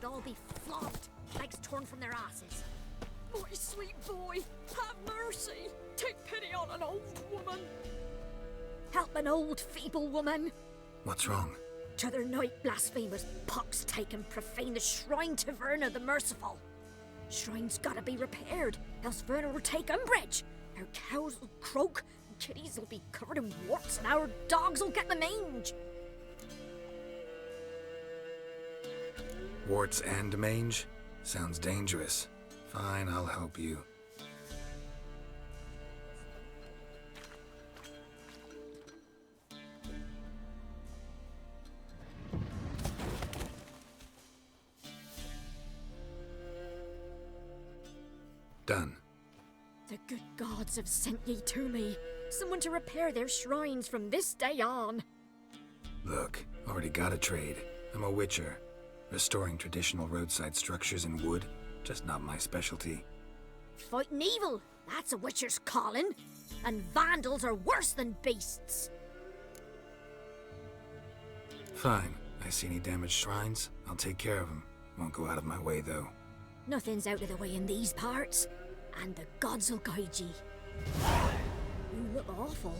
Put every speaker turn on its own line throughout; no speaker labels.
all be flogged, legs torn from their asses.
My sweet boy, have mercy! Take pity on an old woman!
Help an old, feeble woman!
What's wrong?
T'other night blasphemers pox take and profane the shrine to Verna the Merciful. Shrine's gotta be repaired, else Verna will take umbrage. Our cows will croak, kitties will be covered in warts, and our dogs will get the mange.
Warts and mange? Sounds dangerous. Fine, I'll help you. Done.
The good gods have sent ye to me. Someone to repair their shrines from this day on.
Look, already got a trade. I'm a witcher. Restoring traditional roadside structures in wood, just not my specialty.
Fighting evil, that's a witcher's calling. And vandals are worse than beasts.
Fine. I see any damaged shrines, I'll take care of them. Won't go out of my way, though.
Nothing's out of the way in these parts, and the gods will guide ye. You look awful.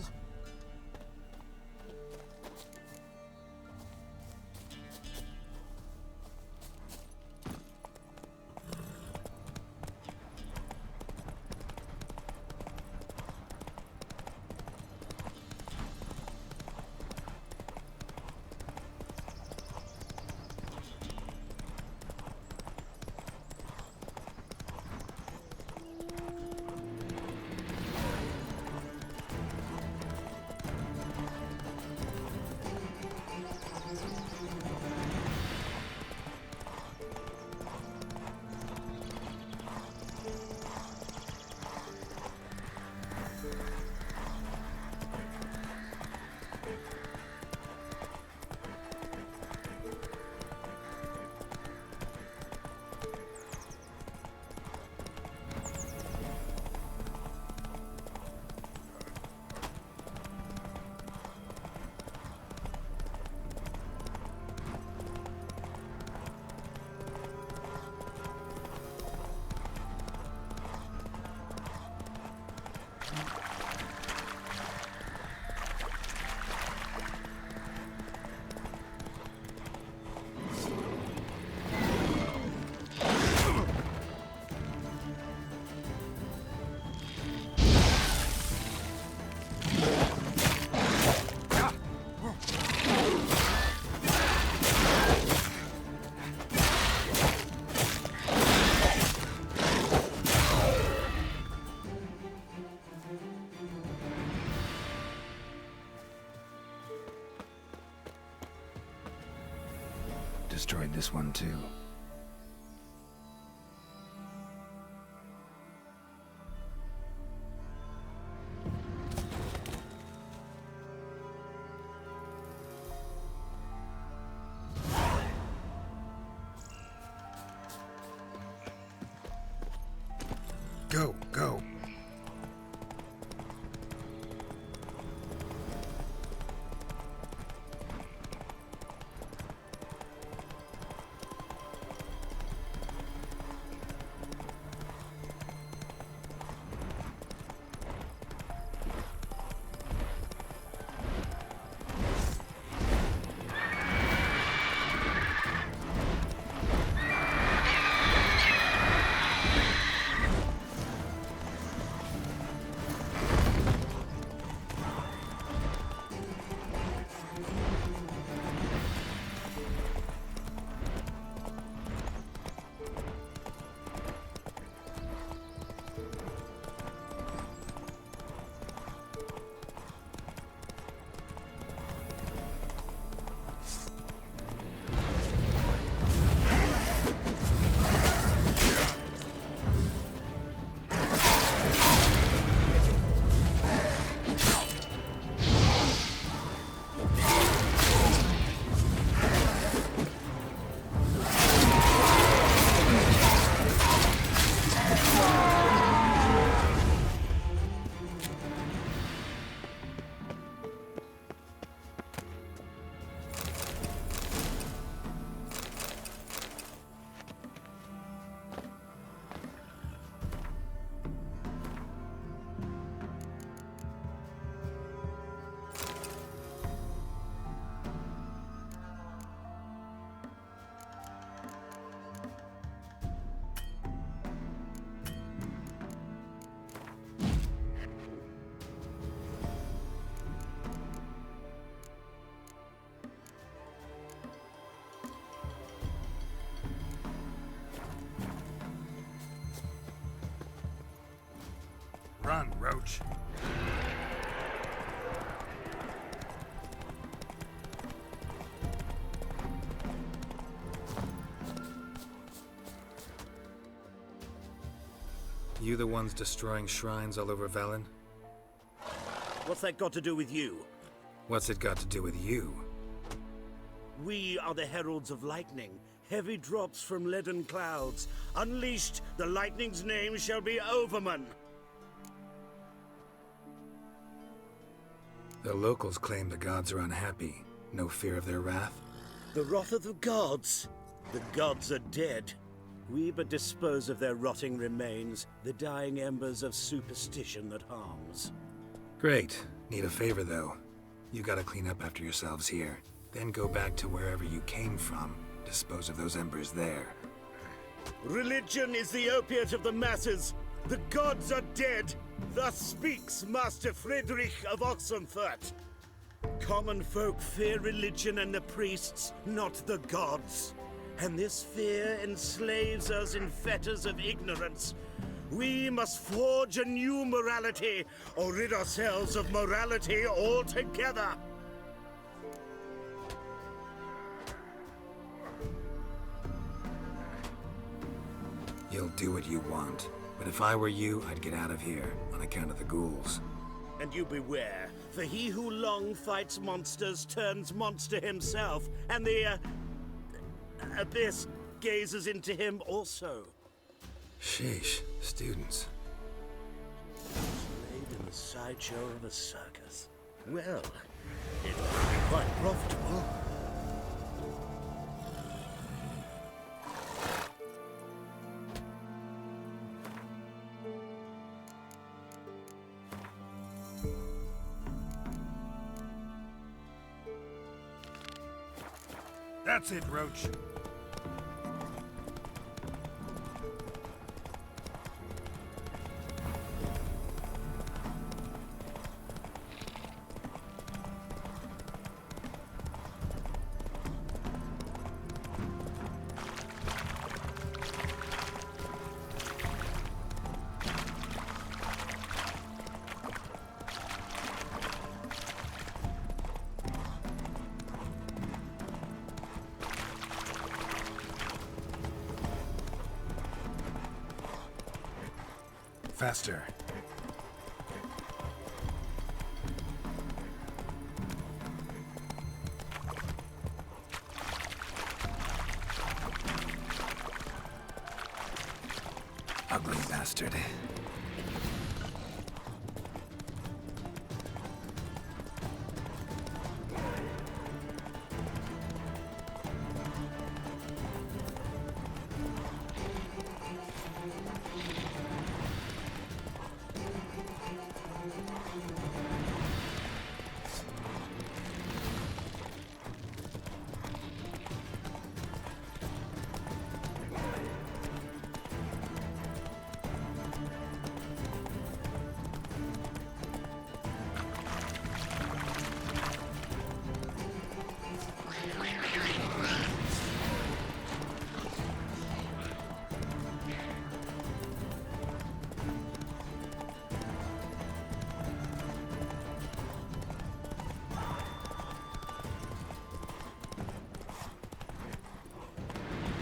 Destroyed this one too. Go, go. Roach. You the ones destroying shrines all over Velen?
What's that got to do with you?
What's it got to do with you?
We are the heralds of lightning. Heavy drops from leaden clouds. Unleashed, the lightning's name shall be Overman.
The locals claim the gods are unhappy. No fear of their wrath?
The wrath of the gods? The gods are dead. We but dispose of their rotting remains, the dying embers of superstition that harms.
Great. Need a favor, though. You gotta clean up after yourselves here. Then go back to wherever you came from. Dispose of those embers there.
Religion is the opiate of the masses. The gods are dead. Thus speaks Master Friedrich of Oxenfurt. Common folk fear religion and the priests, not the gods. And this fear enslaves us in fetters of ignorance. We must forge a new morality, or rid ourselves of morality altogether.
You'll do what you want. But if I were you, I'd get out of here, on account of the ghouls.
And you beware, for he who long fights monsters turns monster himself, and the, abyss gazes into him also.
Sheesh, students.
Slayed in the sideshow of a circus. Well, it would be quite profitable.
That's it, Roach. Faster. Ugly bastard.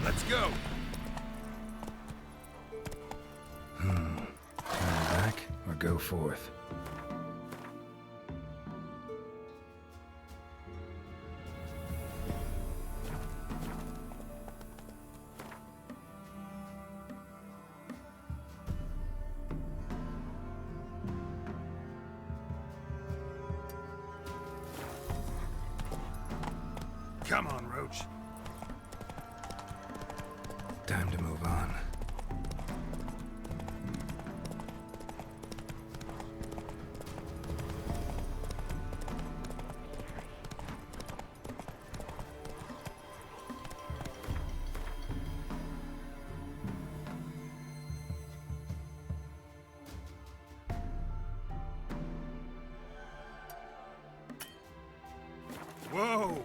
Let's go! Turn back or go forth? Come on, Roach. Time to move on. Whoa!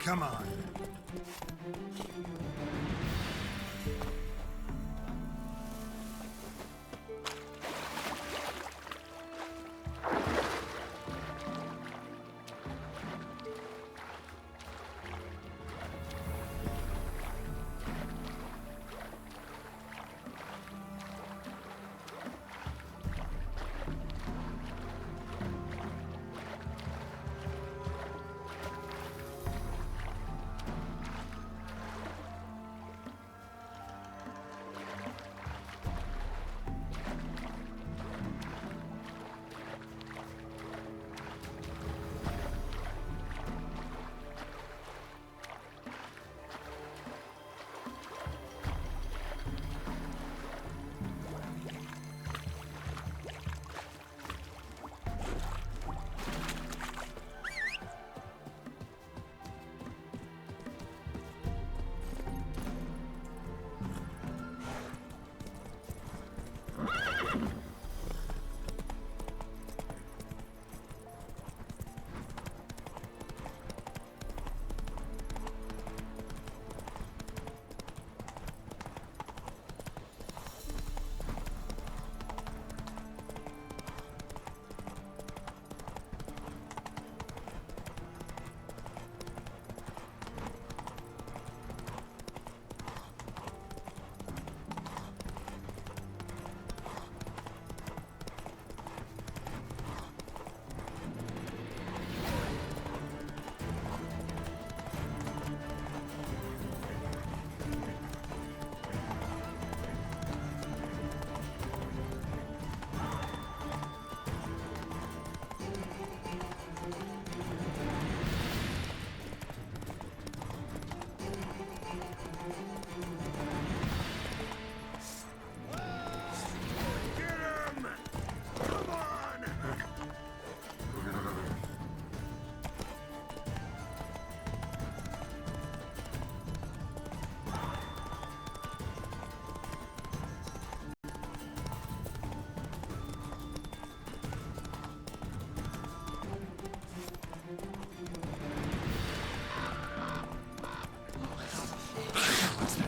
Come on.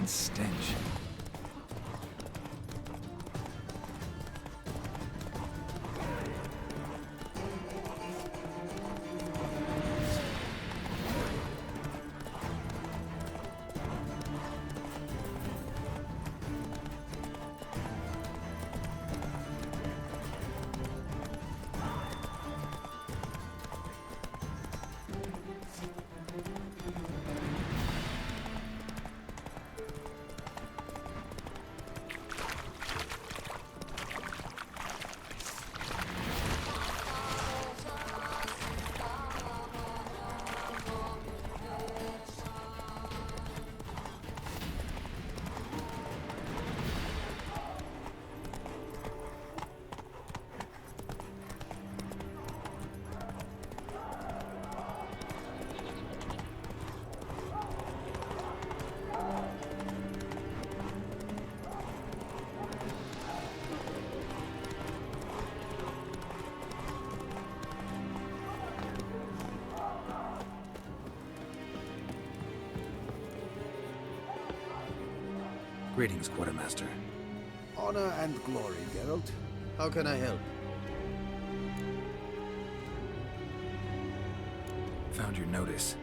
Stench. Greetings, Quartermaster.
Honor and glory, Geralt. How can I help?
Found your notice.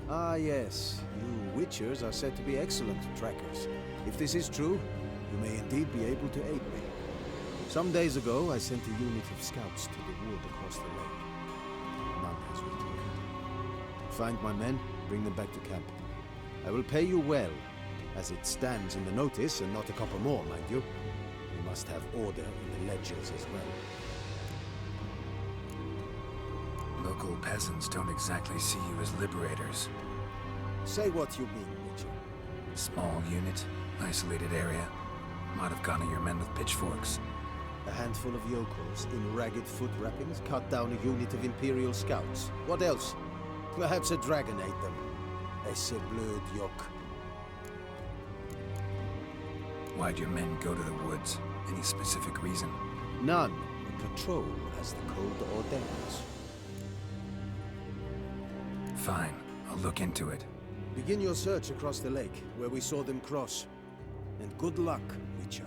Ah, yes. You Witchers are said to be excellent trackers. If this is true, you may indeed be able to aid me. Some days ago, I sent a unit of scouts to the wood across the lake. None has returned. Find my men, bring them back to camp. I will pay you well, as it stands in the notice, and not a couple more, mind you. We must have order in the ledgers as well.
Local peasants don't exactly see you as liberators.
Say what you mean, Witcher.
Small unit, isolated area. Might have gone at your men with pitchforks.
A handful of yokels in ragged foot wrappings cut down a unit of Imperial scouts. What else? Perhaps a dragon ate them. Esse bleu yoke.
Why'd your men go to the woods? Any specific reason?
None. The patrol, as the code ordains.
Fine. I'll look into it.
Begin your search across the lake, where we saw them cross. And good luck, Witcher.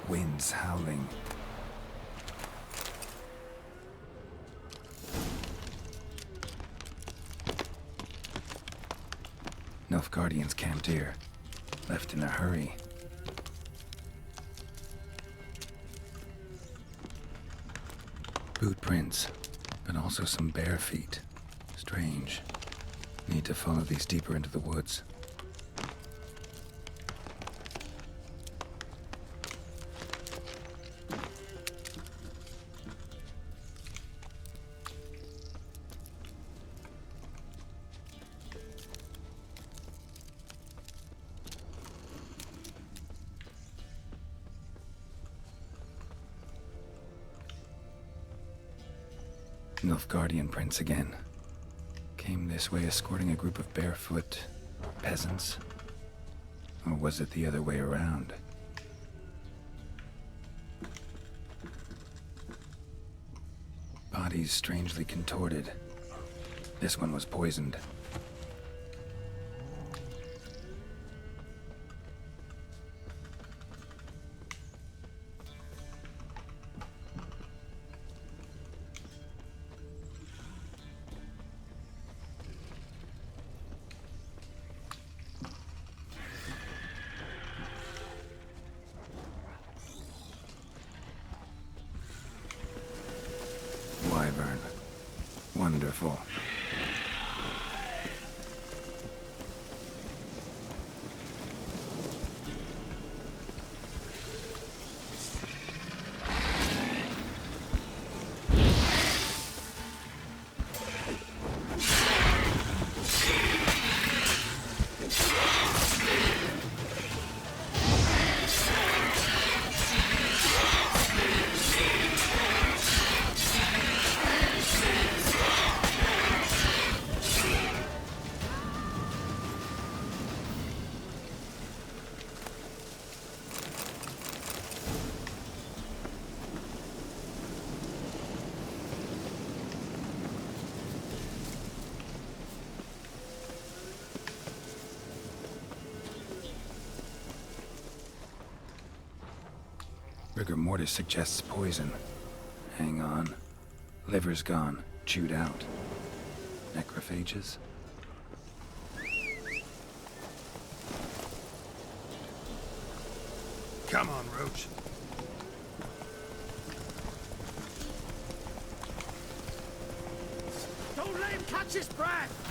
Winds howling. Nilfgaardians camped here. Left in a hurry. Boot prints, but also some bare feet. Strange. Need to follow these deeper into the woods. Nilfgaardian prints again. Came this way escorting a group of barefoot peasants. Or was it the other way around? Bodies strangely contorted. This one was poisoned. Wyvern. Wonderful. Rigor mortis suggests poison. Hang on. Liver's gone. Chewed out. Necrophages?
Come on, Roach.
Don't let him catch his breath!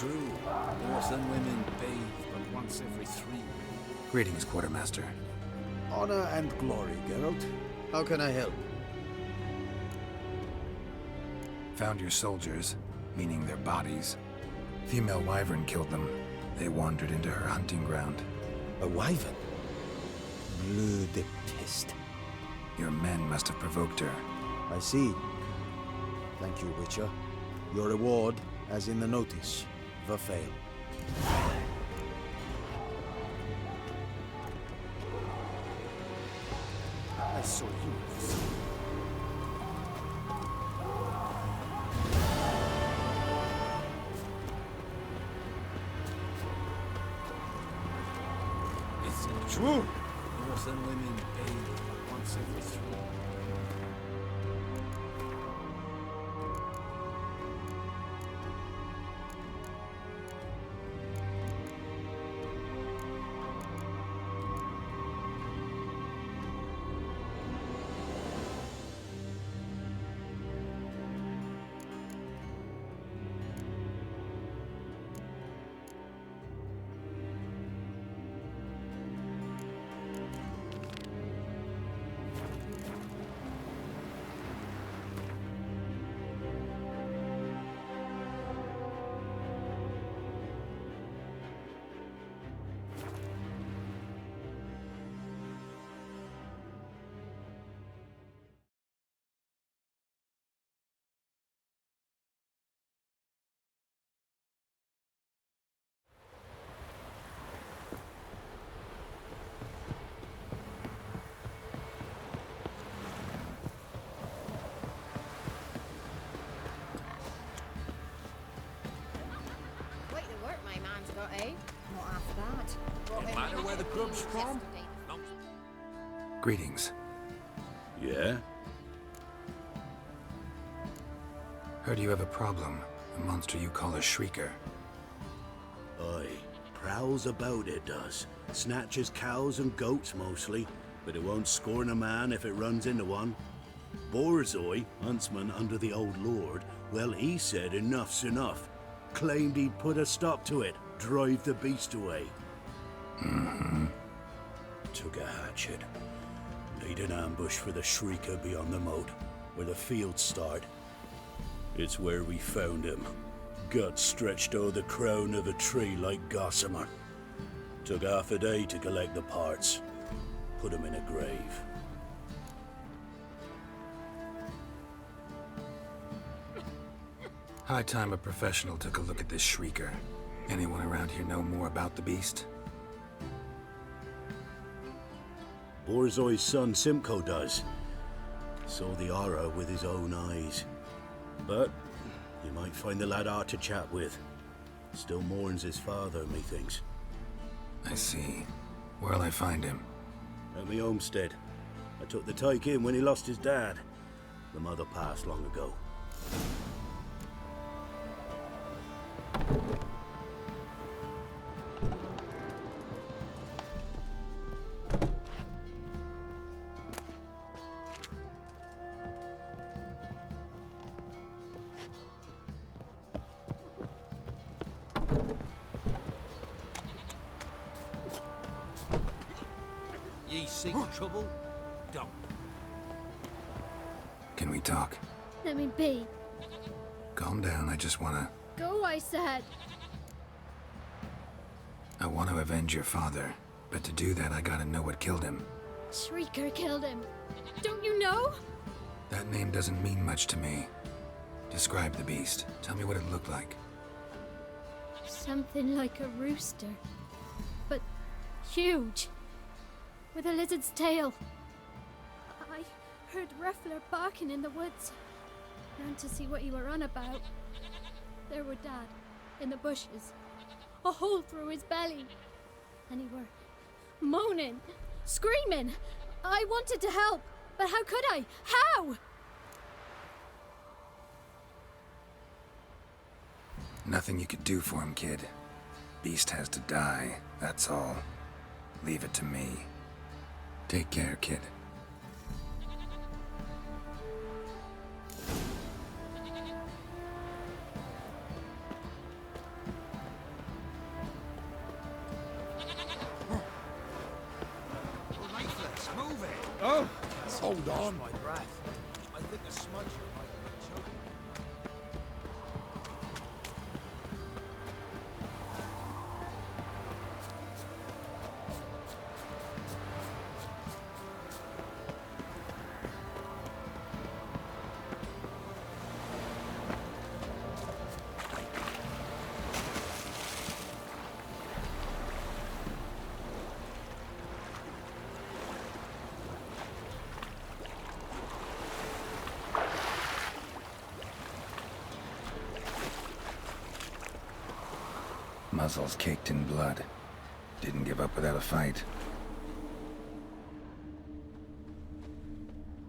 true. Dwarfs and women bathe but once every 3 weeks.
Greetings, Quartermaster.
Honor and glory, Geralt. How can I help?
Found your soldiers, meaning their bodies. Female wyvern killed them. They wandered into her hunting ground.
A wyvern? Bleu de peste.
Your men must have provoked her.
I see. Thank you, Witcher. Your reward, as in the notice, verfail. I saw you. It's true. Dwarves and women bathe once every 3 weeks.
Wait the work my man's got, eh? Not after that. Brought him
matter where the grub's from?
yesterday.
Greetings.
Yeah?
Heard you have a problem. A monster you call a shrieker.
Aye. Prowls about it does. Snatches cows and goats mostly, but it won't scorn a man if it runs into one. Borzoi, huntsman under the old lord, well, he said enough's enough. Claimed he'd put a stop to it, drive the beast away. Took a hatchet. Laid an ambush for the shrieker beyond the moat, where the fields start. It's where we found him. Guts stretched o'er the crown of a tree like gossamer. Took half a day to collect the parts. Put him in a grave.
High time a professional took a look at this shrieker. Anyone around here know more about the beast?
Borzoi's son Simcoe does. Saw the aura with his own eyes. But you might find the lad hard to chat with. Still mourns his father, methinks.
I see. Where'll I find him?
At me homestead. I took the tyke in when he lost his dad. The mother passed long ago.
Ye seek trouble? Don't.
Can we talk?
Let me be.
Calm down, I just wanna...
Go, I said.
I want to avenge your father. But to do that, I gotta know what killed him.
Shrieker killed him. Don't you know?
That name doesn't mean much to me. Describe the beast. Tell me what it looked like.
Something like a rooster. But huge. With a lizard's tail. I heard Ruffler barking in the woods. Ran to see what you were on about. There were Dad, in the bushes. A hole through his belly. And he were moaning, screaming. I wanted to help, but how could I? How?
Nothing you could do for him, kid. Beast has to die, that's all. Leave it to me. Take care, kid.
Hold on. My breath. I think a smudge here might be choking.
Muzzles caked in blood. Didn't give up without a fight.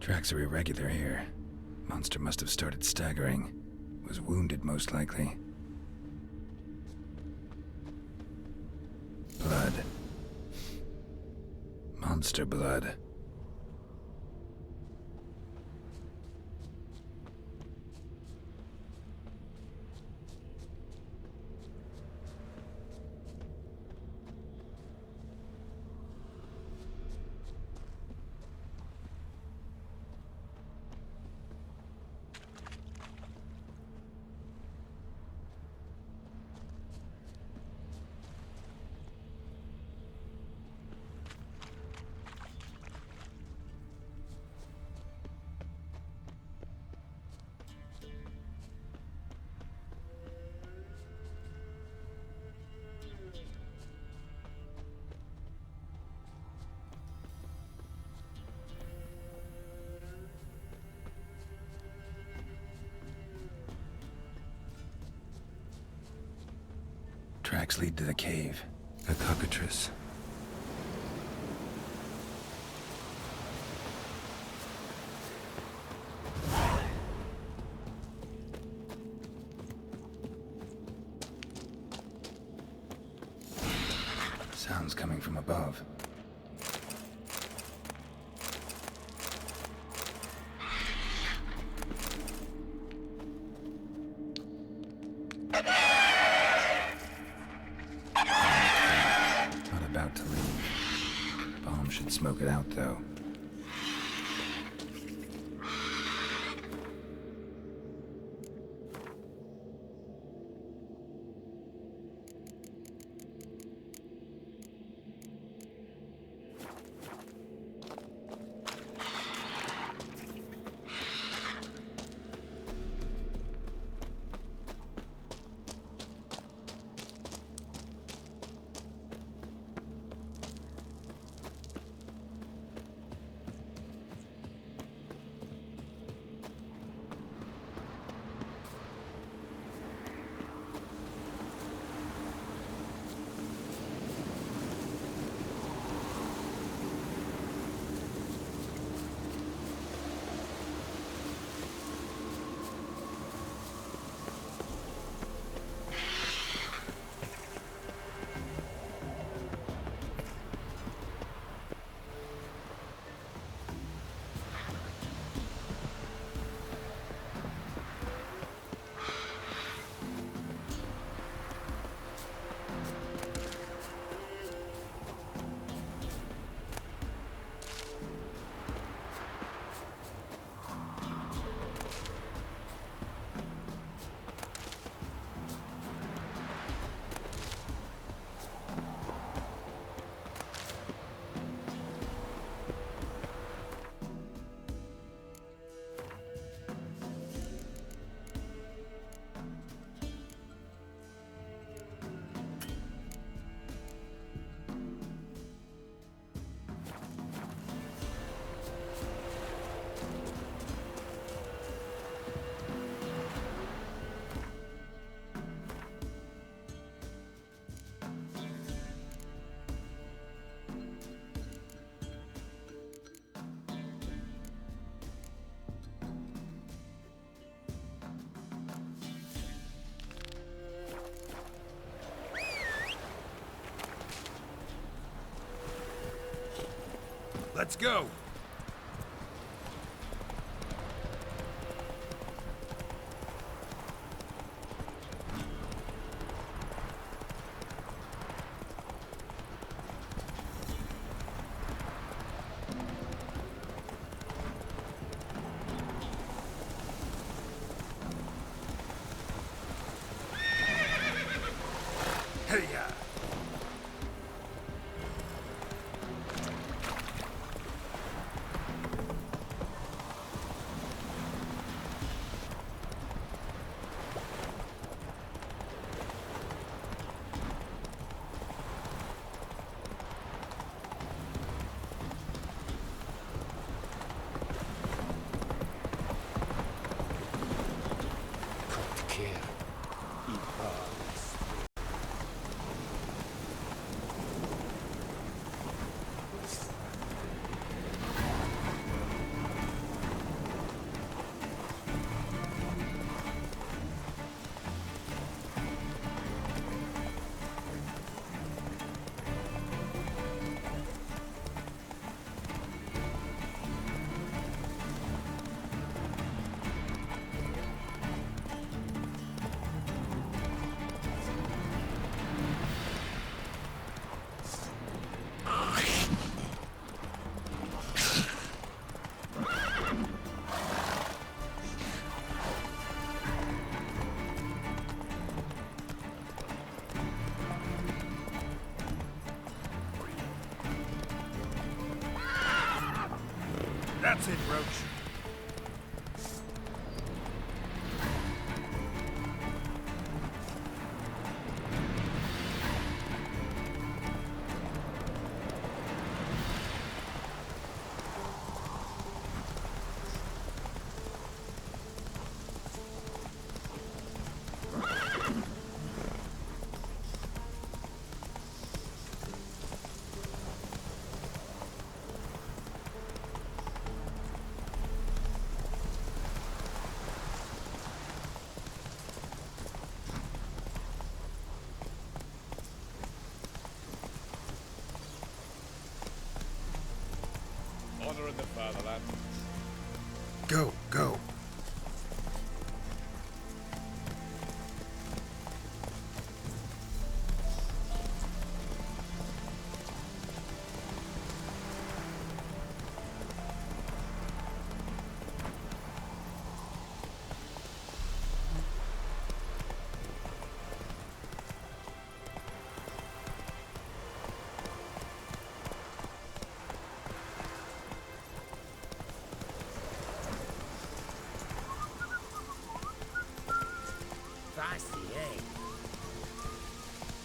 Tracks are irregular here. Monster must have started staggering. Was wounded, most likely. Blood. Monster blood. Tracks lead to the cave. A cockatrice. Sounds coming from above. About to leave. Bomb should smoke it out, though.
Let's go. That's it, Roach.
Honor in the fatherland.
Go, go.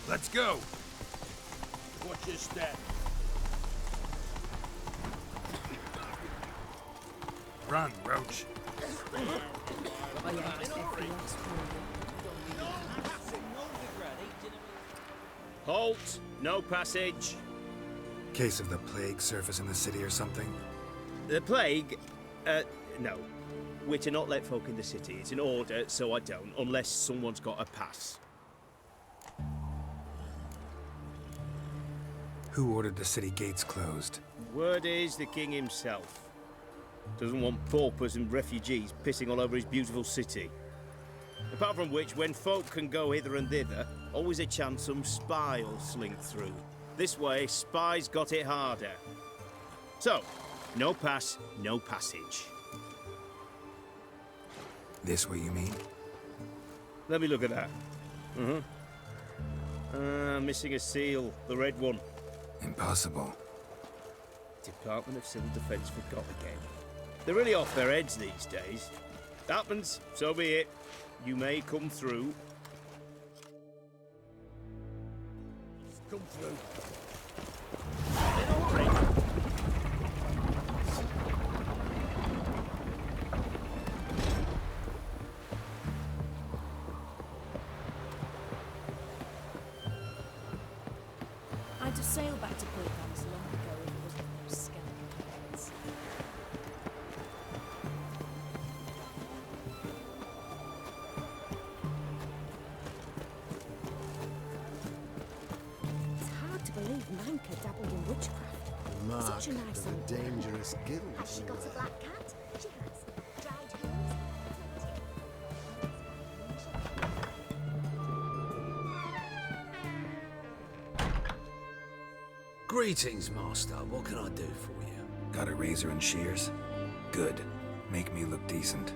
Let's go.
Watch your step.
Run, Roach.
Halt! No passage.
Case of the plague surface in the city or something?
The plague? No. We're to not let folk in the city. It's an order, so I don't, unless someone's got a pass.
Who ordered the city gates closed?
Word is the king himself. Doesn't want paupers and refugees pissing all over his beautiful city. Apart from which, when folk can go hither and thither, always a chance some spy will slink through. This way, spies got it harder. So, no pass, no passage.
This what you mean?
Let me look at that. Missing a seal, the red one.
Impossible.
Department of Civil Defence forgot again. They're really off their heads these days. Happens, so be it. You may come through.
Come through.
I'd have sailed back to Port long ago if it wasn't for those skeleton heads.
It's hard to believe Manka dabbled in witchcraft.
Mark
Such a nice
of a
old
dangerous guild.
Has she got a black cat? She has. Dried hens.
Greetings, Master. What can I do for you?
Got a razor and shears? Good. Make me look decent.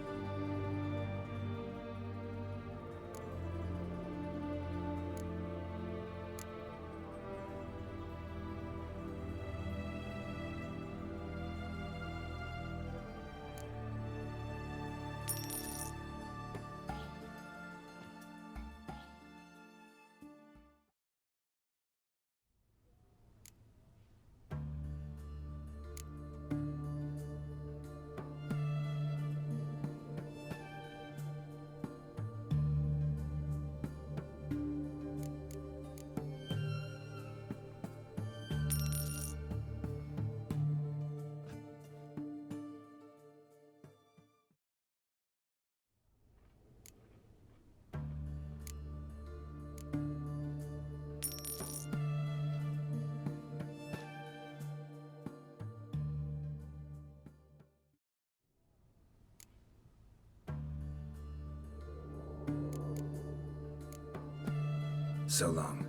So long.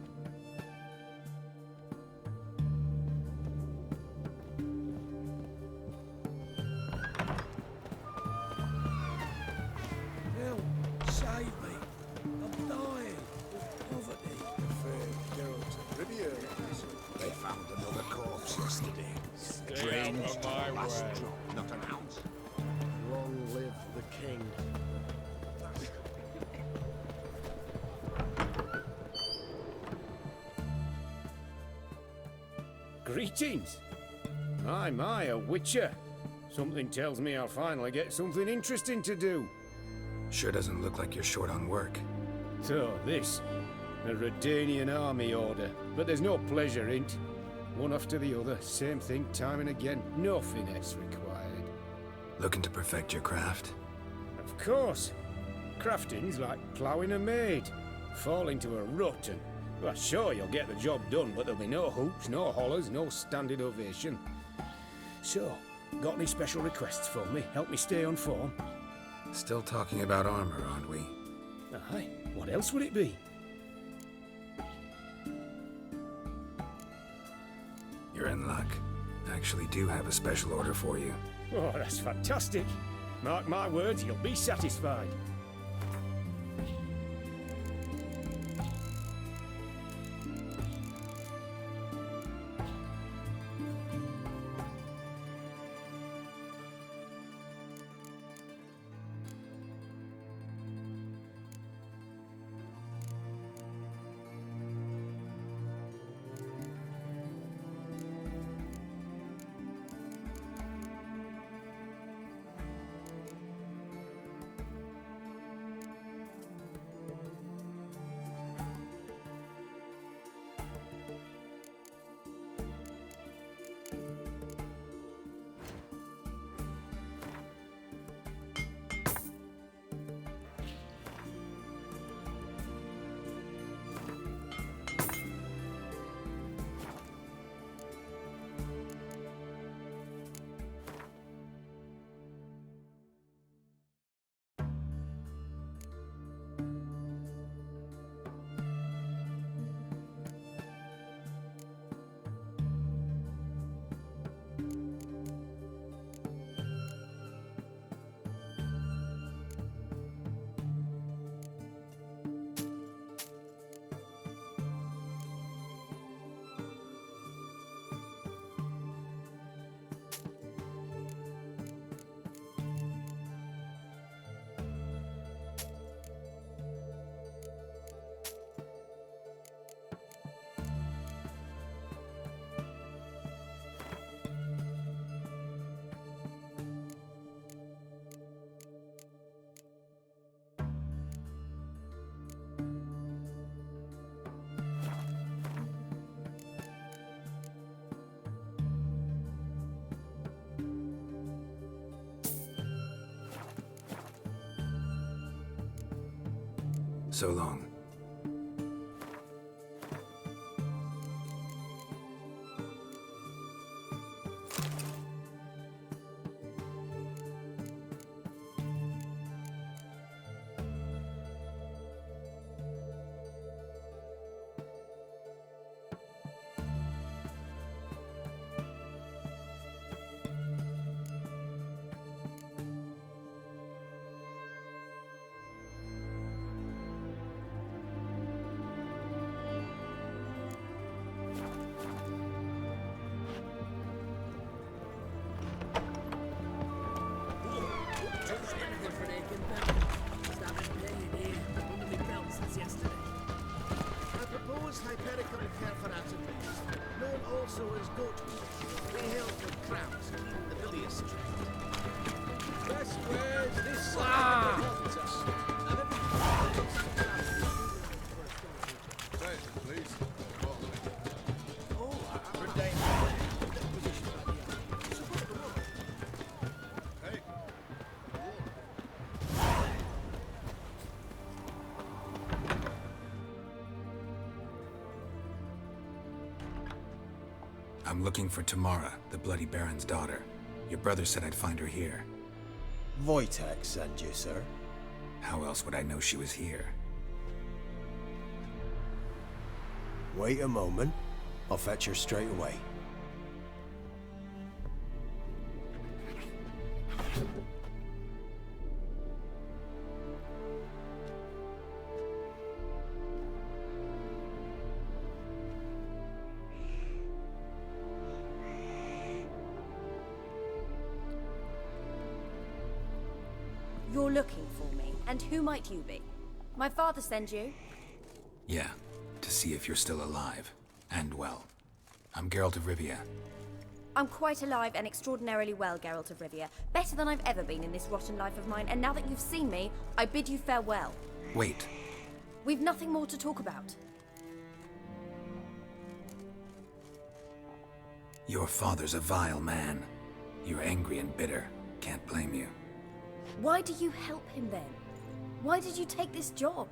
Help! Save me! I'm dying of poverty.
They found another corpse yesterday.
Stay out of my way.
Not an ounce
Greetings. My, a witcher. Something tells me I'll finally get something interesting to do.
Sure doesn't look like you're short on work.
So, this. A Redanian army order. But there's no pleasure in 't. One after the other, same thing time and again. No finesse required.
Looking to perfect your craft?
Of course. Crafting's like ploughing a maid. Fall into a rut and... Well, sure, you'll get the job done, but there'll be no hoops, no hollers, no standing ovation. So, got any special requests for me? Help me stay on form?
Still talking about armor, aren't we?
Aye, what else would it be?
You're in luck. I actually do have a special order for you.
Oh, that's fantastic. Mark my words, you'll be satisfied.
So long.
Hypericum perforatum, known also as goat meat, we hail from crowns in the bilious trade. Best wares this side of us.
Say it, please.
Oh, Redane. Position by the eye. Support the woman.
Hey.
I'm looking for Tamara, the Bloody Baron's daughter. Your brother said I'd find her here.
Wojtek sent you, sir.
How else would I know she was here?
Wait a moment. I'll fetch her straight away.
You're looking for me, and who might you be? My father sent you?
Yeah, to see if you're still alive. And well. I'm Geralt of Rivia.
I'm quite alive and extraordinarily well, Geralt of Rivia. Better than I've ever been in this rotten life of mine, and now that you've seen me, I bid you farewell.
Wait.
We've nothing more to talk about.
Your father's a vile man. You're angry and bitter. Can't blame you.
Why do you help him then? Why did you take this job?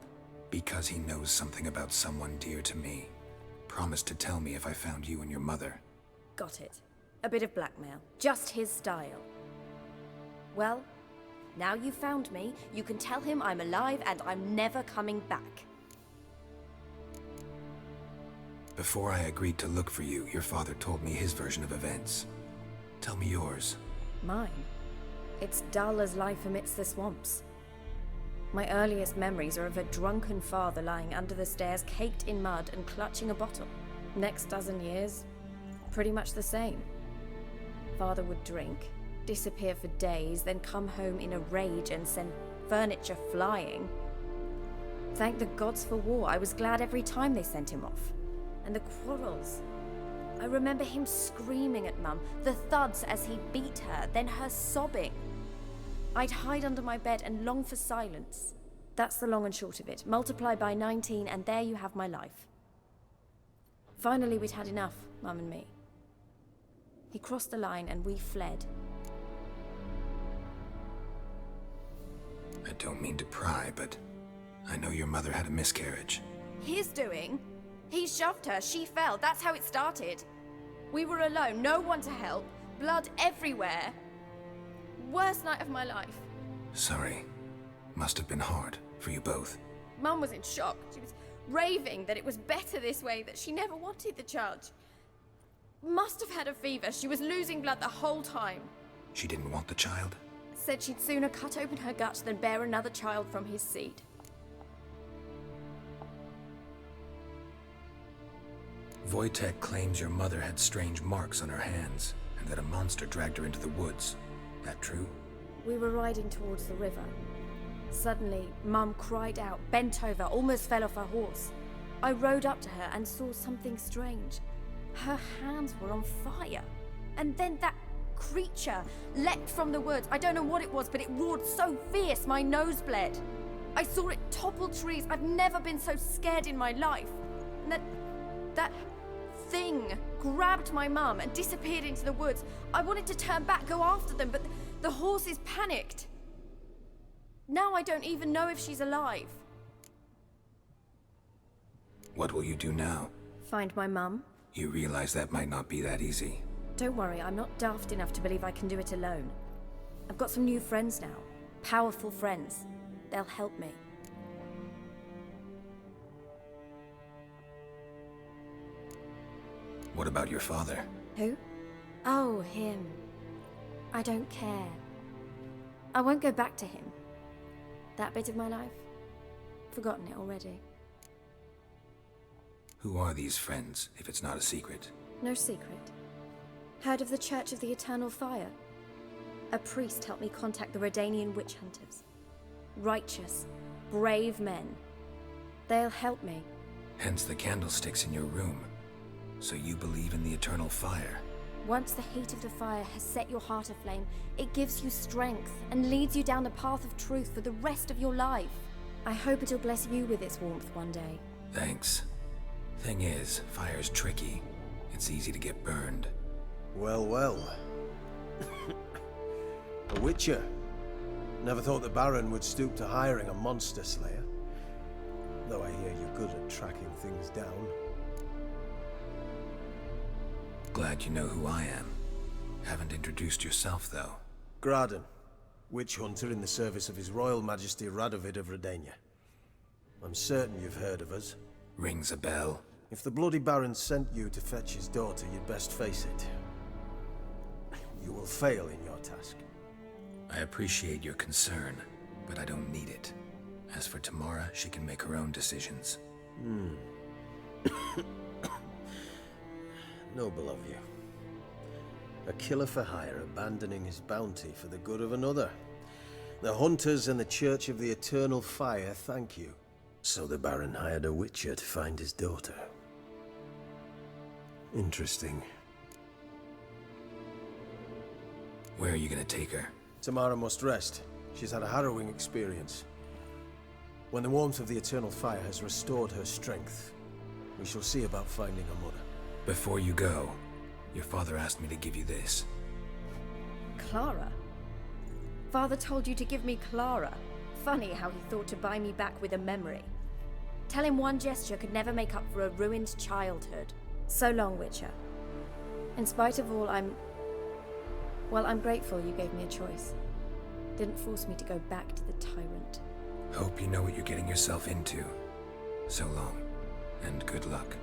Because he knows something about someone dear to me. Promised to tell me if I found you and your mother.
Got it. A bit of blackmail. Just his style. Well, now you've found me, you can tell him I'm alive and I'm never coming back.
Before I agreed to look for you, your father told me his version of events. Tell me yours.
Mine? It's dull as life amidst the swamps. My earliest memories are of a drunken father lying under the stairs, caked in mud and clutching a bottle. Next dozen years, pretty much the same. Father would drink, disappear for days, then come home in a rage and send furniture flying. Thank the gods for war. I was glad every time they sent him off. And the quarrels. I remember him screaming at Mum, the thuds as he beat her, then her sobbing. I'd hide under my bed and long for silence. That's the long and short of it. Multiply by 19 and there you have my life. Finally, we'd had enough, Mum and me. He crossed the line and we fled.
I don't mean to pry, but I know your mother had a miscarriage.
His doing? He shoved her, she fell, that's how it started. We were alone, no one to help, blood everywhere. Worst night of my life.
Sorry. Must have been hard for you both.
Mum was in shock. She was raving that it was better this way, that she never wanted the child. Must have had a fever. She was losing blood the whole time.
She didn't want the child?
Said she'd sooner cut open her guts than bear another child from his seed.
Wojtek claims your mother had strange marks on her hands, and that a monster dragged her into the woods. That true?
We were riding towards the river. Suddenly, Mum cried out, bent over, almost fell off her horse. I rode up to her and saw something strange. Her hands were on fire. And then that creature leapt from the woods. I don't know what it was, but it roared so fierce my nose bled. I saw it topple trees. I've never been so scared in my life. And that thing grabbed my mum and disappeared into the woods. I wanted to turn back, go after them, but the horses panicked. Now I don't even know if she's alive.
What will you do now?
Find my mum.
You realize that might not be that easy.
Don't worry, I'm not daft enough to believe I can do it alone. I've got some new friends now. Powerful friends. They'll help me.
What about your father?
Who? Oh, him. I don't care. I won't go back to him. That bit of my life? Forgotten it already.
Who are these friends, if it's not a secret?
No secret. Heard of the Church of the Eternal Fire? A priest helped me contact the Redanian witch hunters. Righteous, brave men. They'll help me.
Hence the candlesticks in your room. So you believe in the eternal fire?
Once the heat of the fire has set your heart aflame, it gives you strength and leads you down the path of truth for the rest of your life. I hope it'll bless you with its warmth one day.
Thanks. Thing is, fire's tricky. It's easy to get burned.
Well, well. A witcher. Never thought the Baron would stoop to hiring a monster slayer. Though I hear you're good at tracking things down.
Glad you know who I am. Haven't introduced yourself, though.
Graden, witch hunter in the service of His Royal Majesty Radovid of Redania. I'm certain you've heard of us.
Rings a bell.
If the Bloody Baron sent you to fetch his daughter, you'd best face it. You will fail in your task.
I appreciate your concern, but I don't need it. As for Tamara, she can make her own decisions.
Noble of you. A killer for hire abandoning his bounty for the good of another. The hunters and the Church of the Eternal Fire thank you. So the Baron hired a witcher to find his daughter. Interesting.
Where are you gonna take her?
Tamara must rest. She's had a harrowing experience. When the warmth of the eternal fire has restored her strength, we shall see about finding her mother.
Before you go, your father asked me to give you this.
Clara? Father told you to give me Clara. Funny how he thought to buy me back with a memory. Tell him one gesture could never make up for a ruined childhood. So long, Witcher. In spite of all, I'm grateful you gave me a choice. Didn't force me to go back to the tyrant.
Hope you know what you're getting yourself into. So long, and good luck.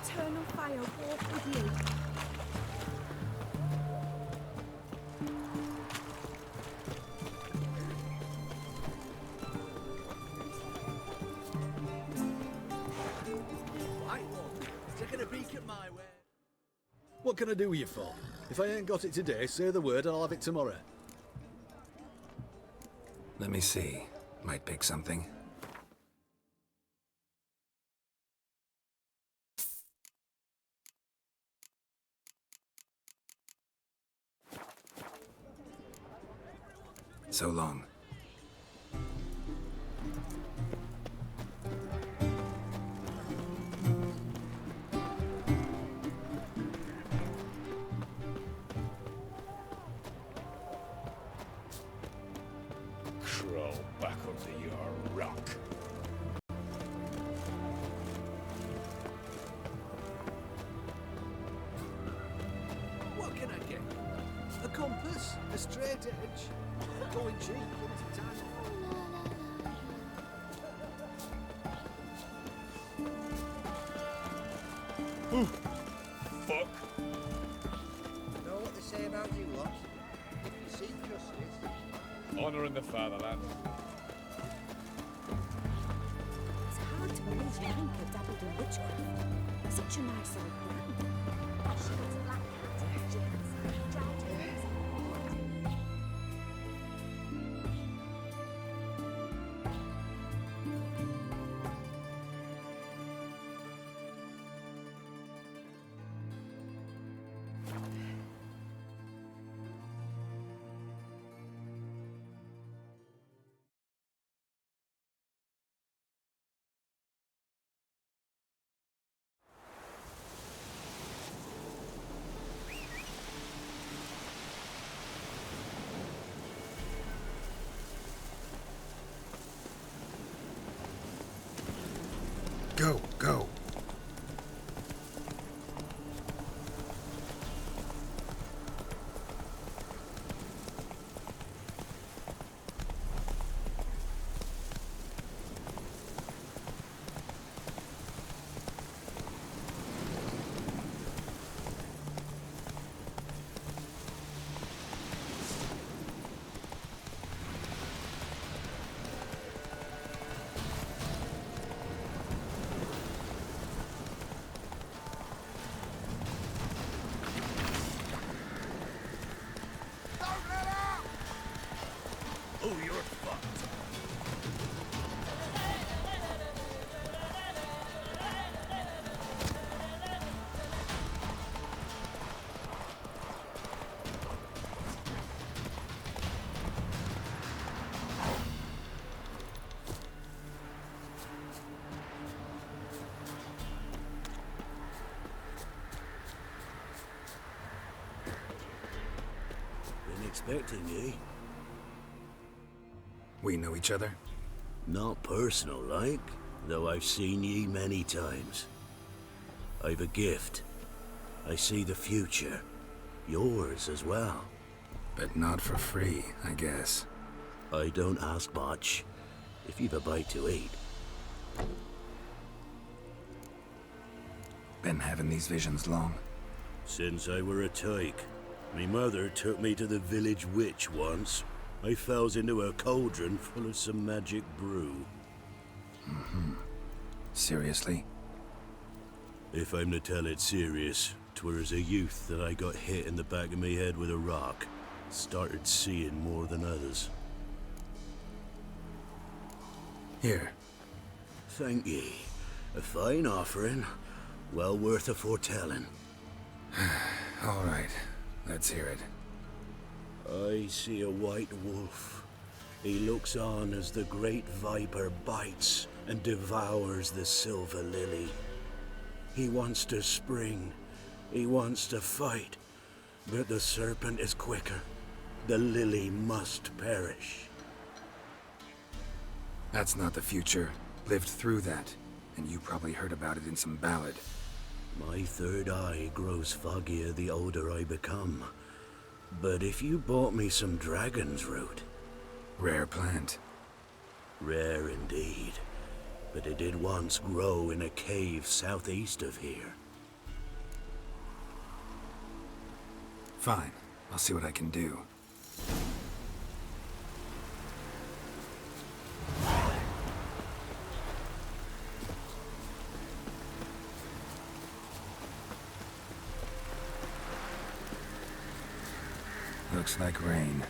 Eternal fire walk with you.
Right one. Taking a peek at my way. What can I do with you for? If I ain't got it today, say the word and I'll have it tomorrow.
Let me see. Might pick something. So long.
Crawl back onto your rock.
What can I get? A compass? A straight edge? Going cheap, limited time.
Fuck.
Know what they say about you lot? If you seek justice...
Honouring the fatherland.
It's hard to believe Bianca dabbled in witchcraft. Such a nice old girl. She was a black cat. She had drowned her.
Go, go.
expecting ye.
We know each other?
Not personal like, though I've seen ye many times. I've a gift. I see the future. Yours as well.
But not for free, I guess.
I don't ask much, if you've a bite to eat.
Been having these visions long?
Since I were a tyke. Me mother took me to the village witch once. I fells into a cauldron full of some magic brew.
Seriously?
If I'm to tell it serious, 'twere as a youth that I got hit in the back of me head with a rock. Started seeing more than others.
Here.
Thank ye. A fine offering. Well worth a foretelling.
All right. Let's hear it.
I see a white wolf. He looks on as the great viper bites and devours the silver lily. He wants to spring. He wants to fight. But the serpent is quicker. The lily must perish.
That's not the future. Lived through that. And you probably heard about it in some ballad.
My third eye grows foggier the older I become. But if you bought me some dragon's root...
Rare plant.
Rare indeed. But it did once grow in a cave southeast of here.
Fine. I'll see what I can do. Looks like rain.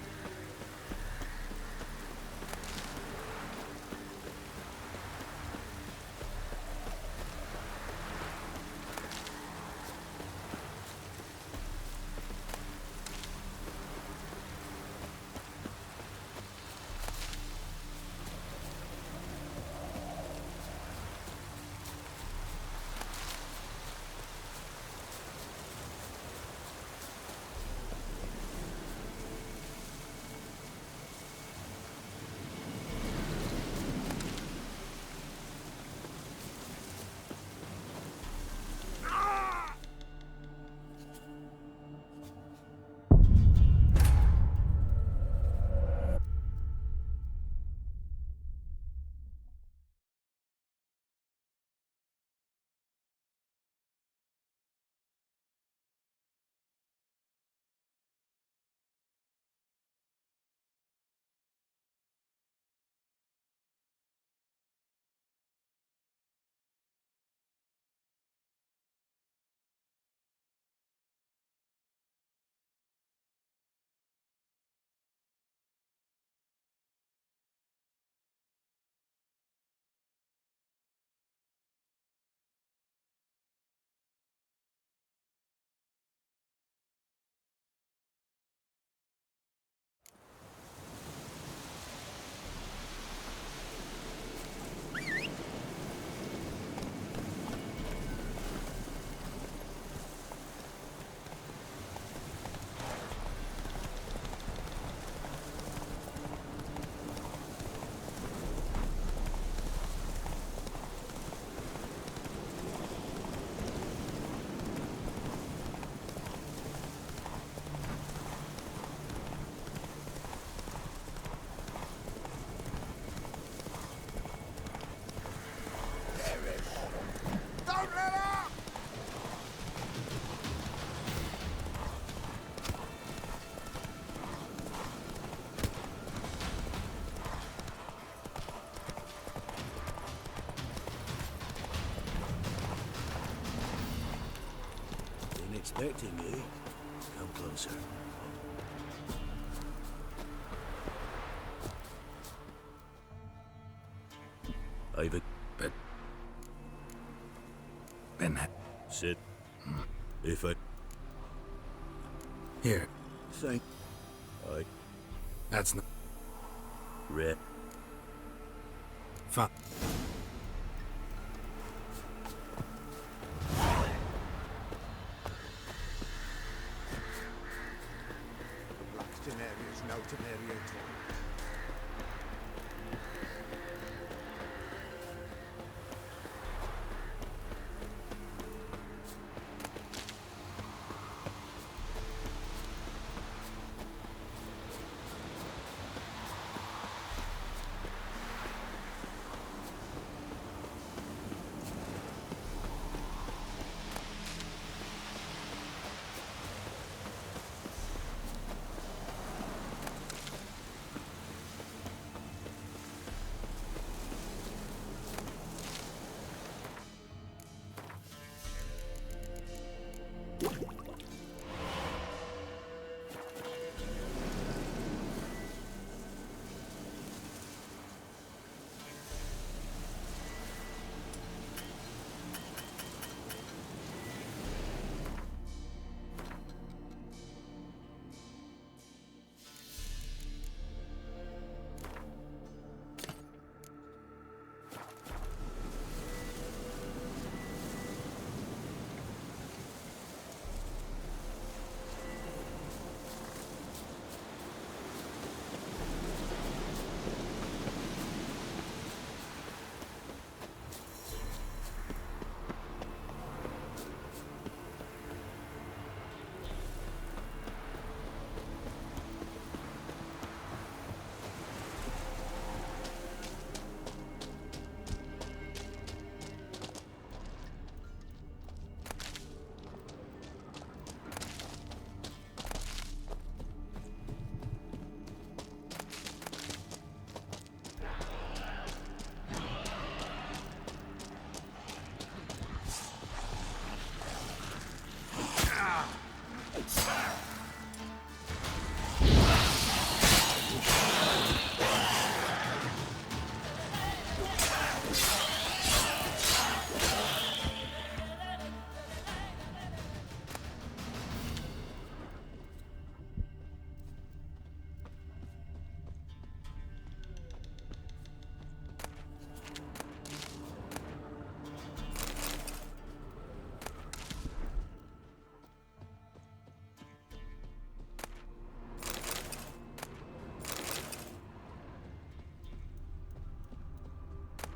Expecting you. Come closer. I've a...
But... Ben...
Sit. If I...
Here.
Thank... I...
That's not...
Red.
Fine.
Blackstone area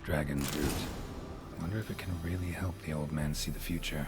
Dragon's root. Wonder if it can really help the old man see the future.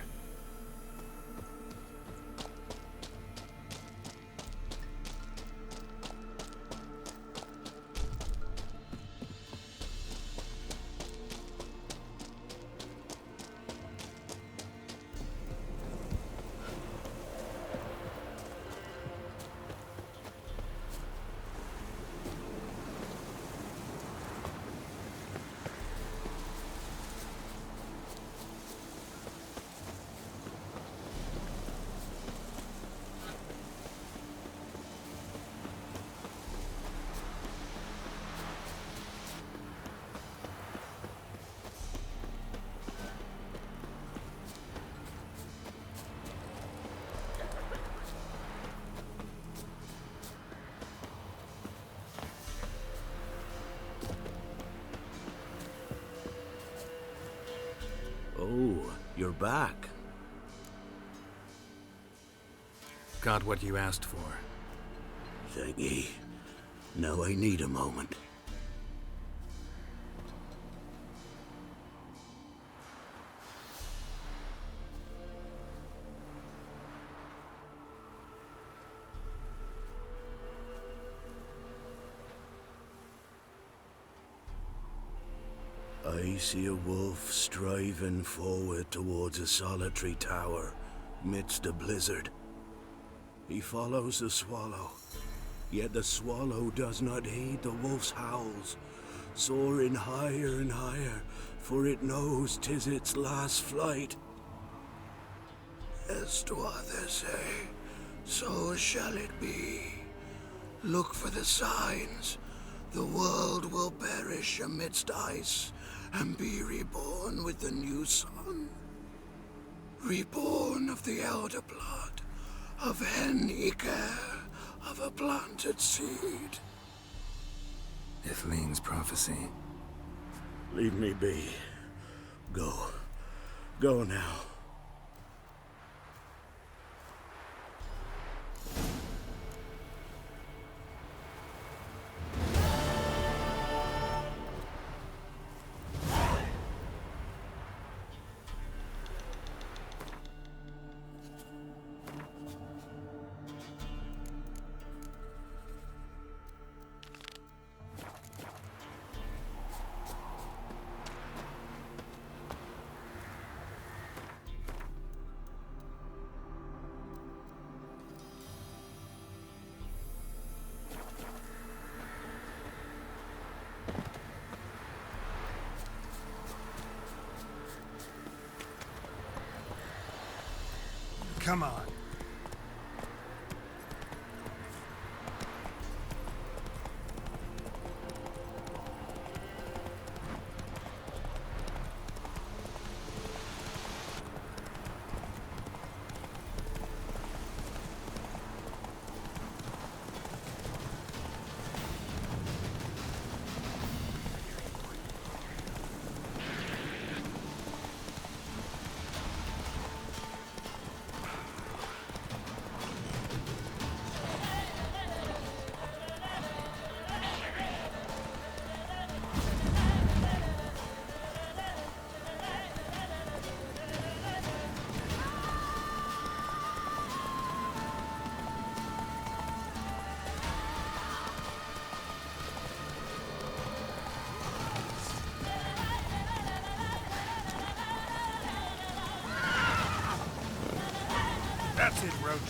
Oh, you're back.
Got what you asked for.
Thank ye. Now I need a moment. I see a wolf striving forward towards a solitary tower midst a blizzard. He follows the swallow, yet the swallow does not heed the wolf's howls, soaring higher and higher, for it knows 'tis its last flight. As to others say, so shall it be. Look for the signs. The world will perish amidst ice, and be reborn with the new sun. Reborn of the elder blood, of hen Iker, of a planted seed.
Ithleen's prophecy.
Leave me be. Go. Go now.
Come on. That's it, Roach.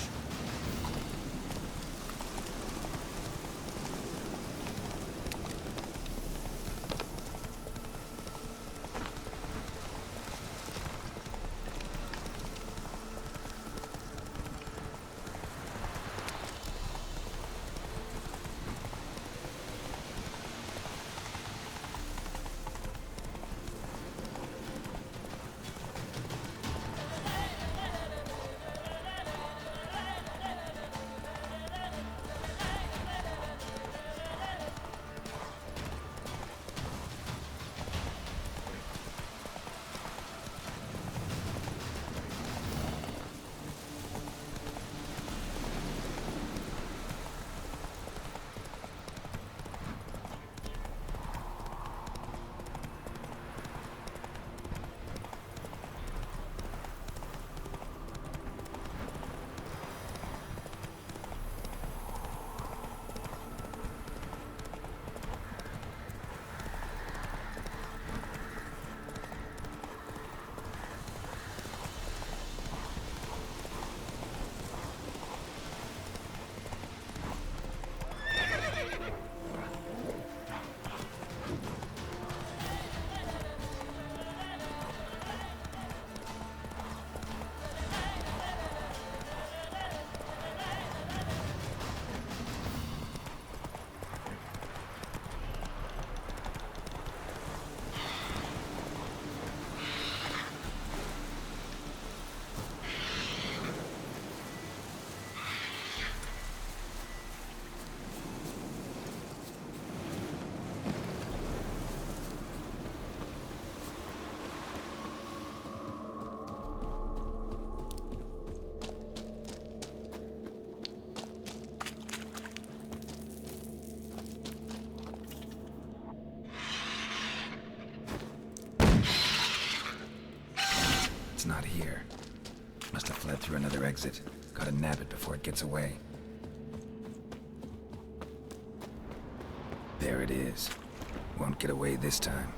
It's not here. Must have fled through another exit. Gotta nab it before it gets away. There it is. Won't get away this time.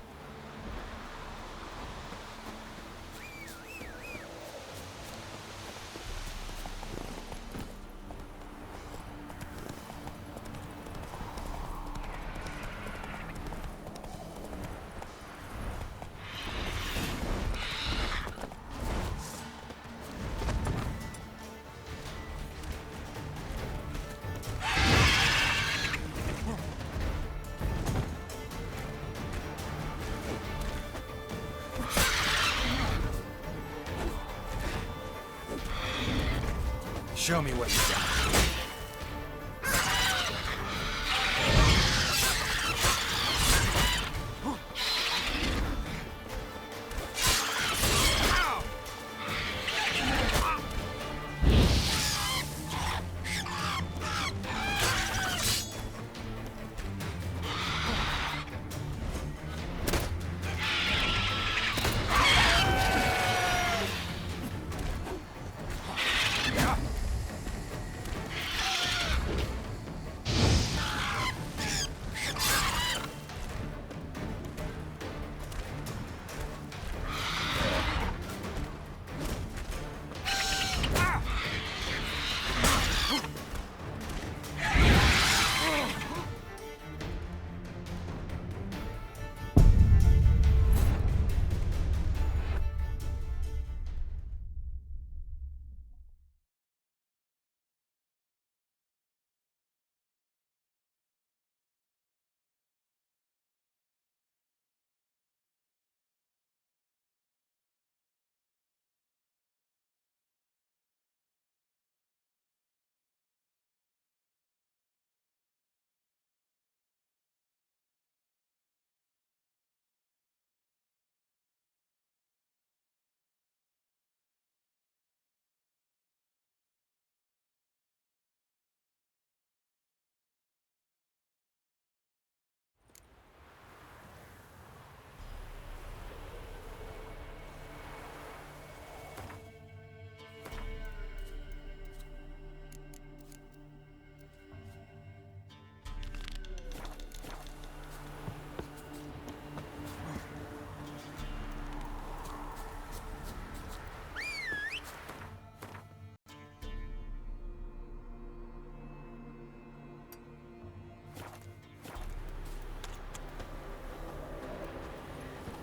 Show me what you got.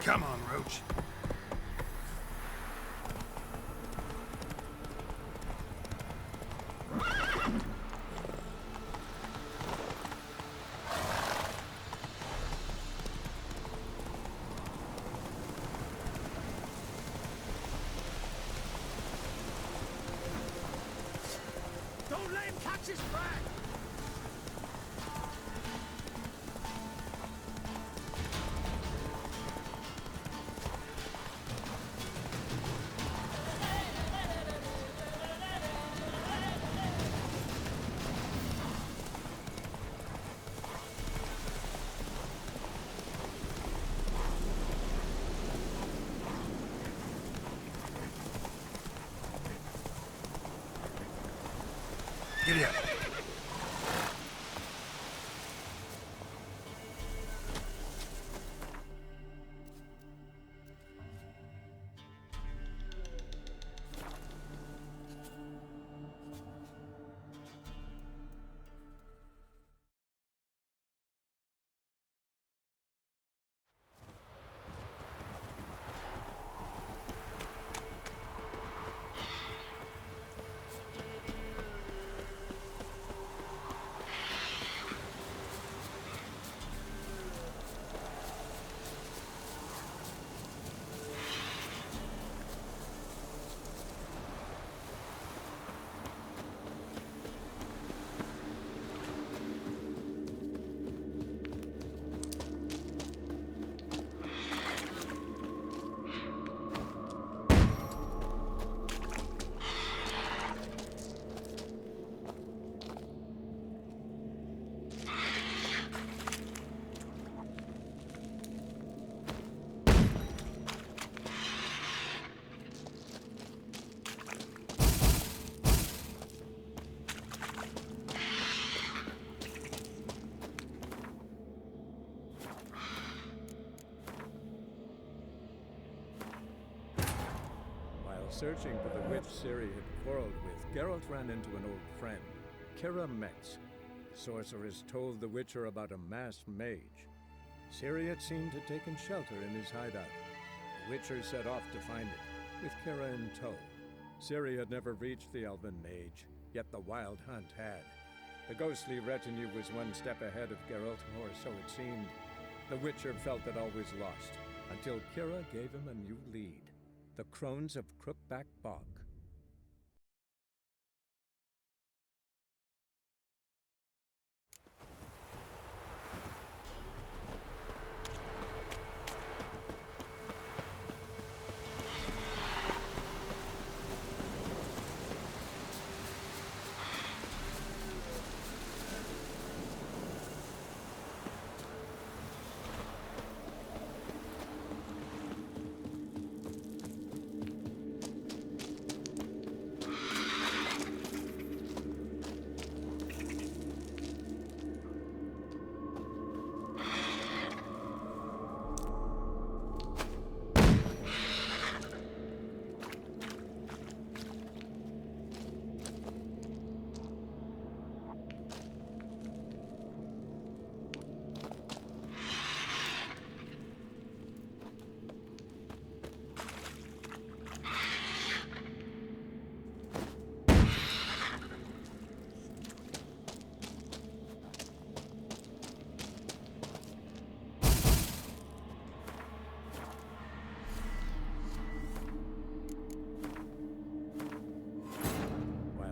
Come on, Roach.
Don't let him catch his breath!
Giddy up.
While searching for the witch Ciri had quarreled with, Geralt ran into an old friend, Kira Metz. The sorceress told the Witcher about a masked mage. Ciri had seemed to have taken shelter in his hideout. The Witcher set off to find it, with Kira in tow. Ciri had never reached the elven mage, yet the wild hunt had. The ghostly retinue was one step ahead of Geralt, or so it seemed. The Witcher felt that all was lost, until Kira gave him a new lead. The Crones of Crookback Bog.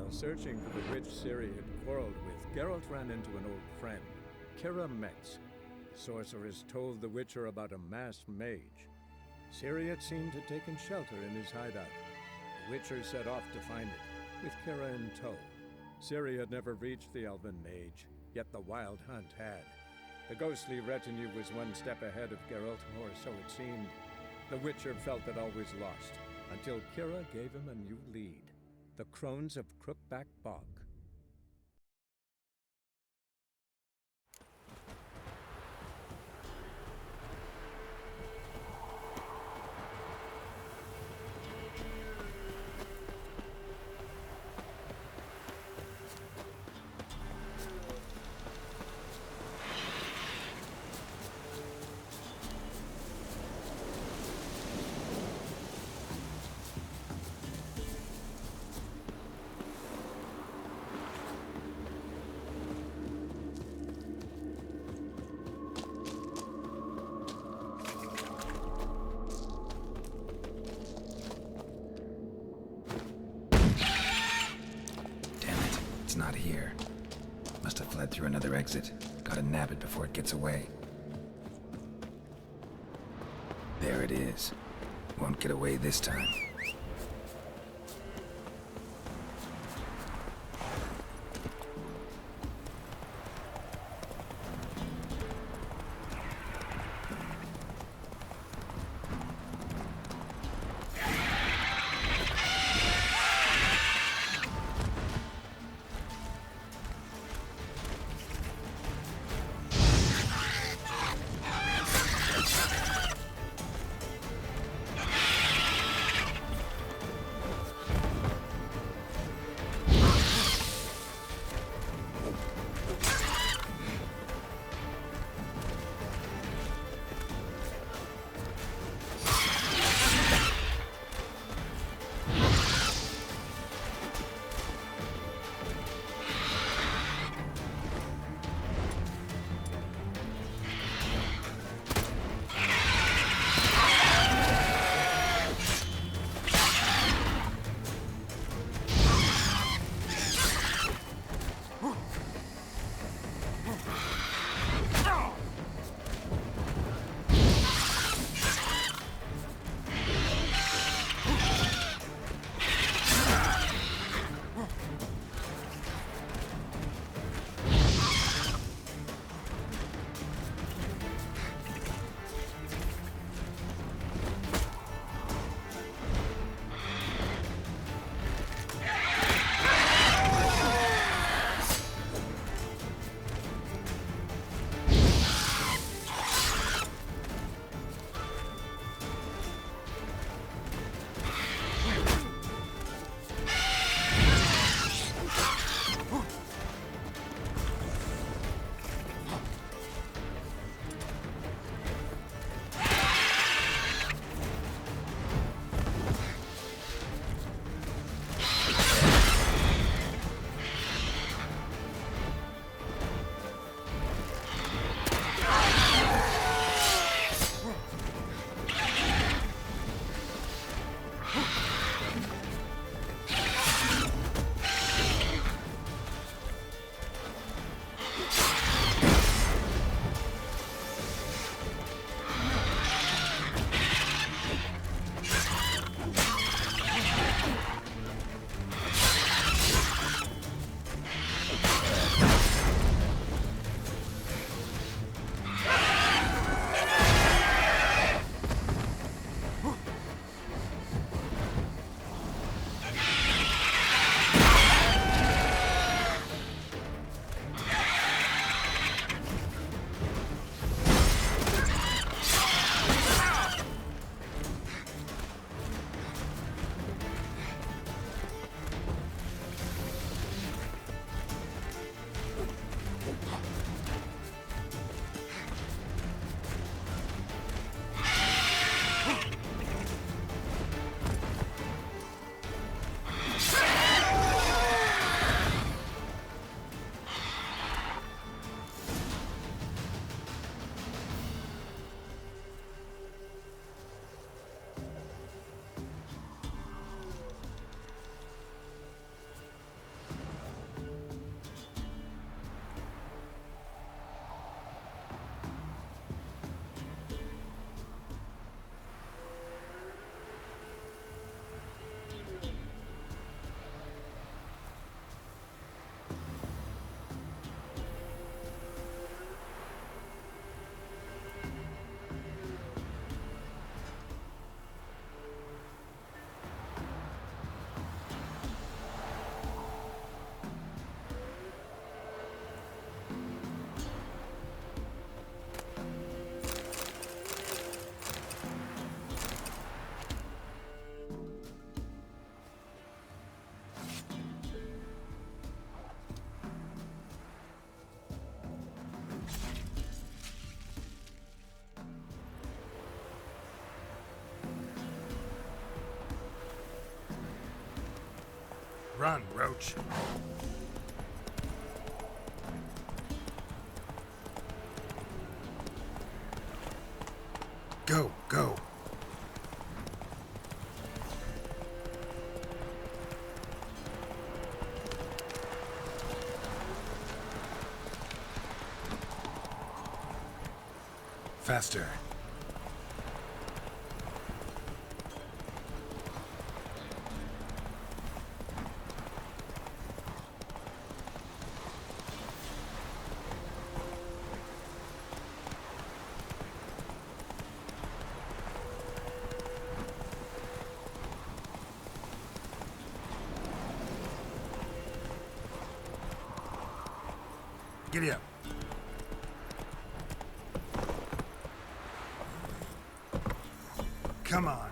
Searching for the witch Ciri had quarreled with, Geralt ran into an old friend, Kira Metz. The sorceress told the Witcher about a masked mage. Ciri had seemed to have taken shelter in his hideout. The Witcher set off to find it, with Kira in tow. Ciri had never reached the elven mage, yet the wild hunt had. The ghostly retinue was one step ahead of Geralt, or so it seemed. The Witcher felt that all was lost, until Kira gave him a new lead. The Crones of Crookback Bog.
It's not here. Must have fled through another exit. Gotta nab it before it gets away. There it is. Won't get away this time.
Run, Roach. Go, go. Faster. Giddy up. Come on.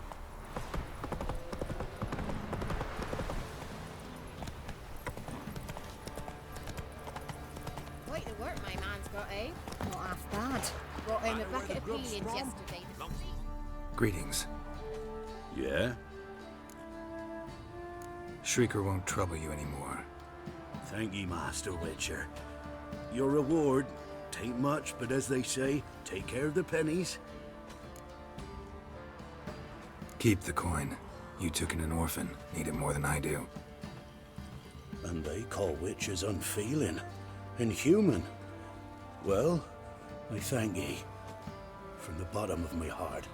Quite the work my man's got, eh? Not half bad. Brought in a bucket of peelings yesterday.
Greetings.
Yeah?
Shrieker won't trouble you anymore.
Thank ye, Master Witcher. Your reward, tain't much, but as they say, take care of the pennies.
Keep the coin. You took in an orphan. Need it more than I do.
And they call witches unfeeling, inhuman. Well, I thank ye. From the bottom of my heart.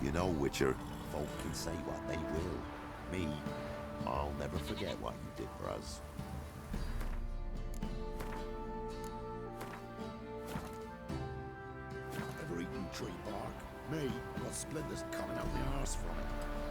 You know, Witcher, folk can say what they will. Me, I'll never forget what you did for us. Ever eaten tree bark? Me, got splinters coming out my arse from it.